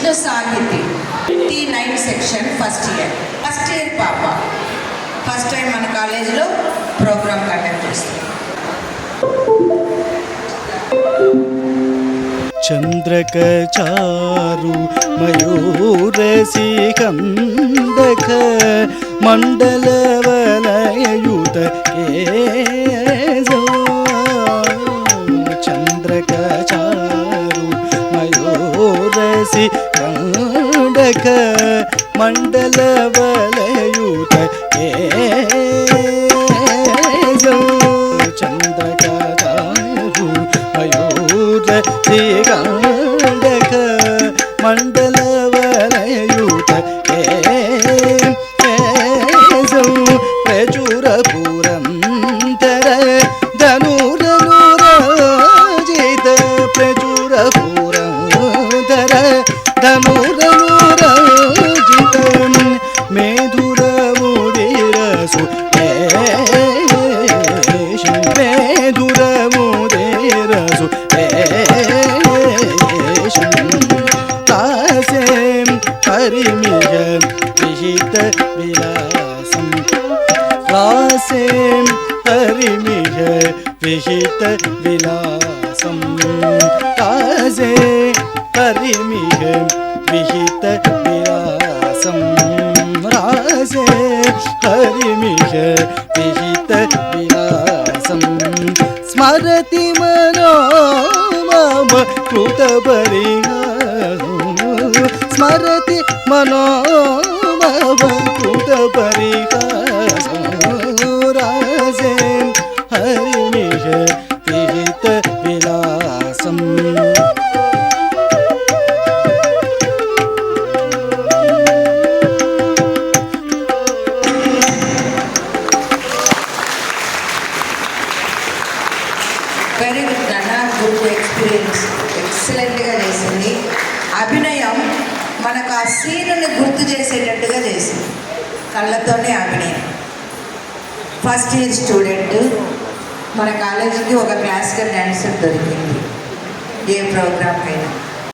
Vishnu Sahithi T9 section first year పాప first time మన కాలేజీలో ప్రోగ్రామ్ కండక్ట్ చేస్తుంది. చంద్రకచారు మయూరసికందక మండలవలయుత కేశో చంద్రకచారు మయూరసికందక మండలవలయుత కేశో చంద్రకచారు మయూరసికందక మండలవలయుత కేశో ప్రచుర పురంతర ధనురనురాజిత ప్రచుర పురంతర ధనురనురాజిత మేధురముదిరసు మేధురముదిరసు కాసేం పరిమిష విహిత విలాసం కాసేం పరిమిష విహిత విలాసం కాసే పరిమిష విహిత విలాసం రాసే పరిమిష విహిత విలాసం స్మరతి మనో మమ కృత పరిహాసం స్మరతి మనో మమ కృత పరిహాసం రాసే హరిమిష విహిత విలాసం వెరీ గుడ్ నాన్న, గుడ్ ఎక్స్పీరియన్స్, ఎక్సలెంట్గా చేసింది. అభినయం మనకు ఆ సీనుని గుర్తు చేసేటట్టుగా చేసింది, కళ్ళతోనే అభినయం. ఫస్ట్ ఇయర్ స్టూడెంట్, మన కాలేజీకి ఒక క్లాసికల్ డాన్సర్ దొరికింది ఏ ప్రోగ్రామ్ అయినా.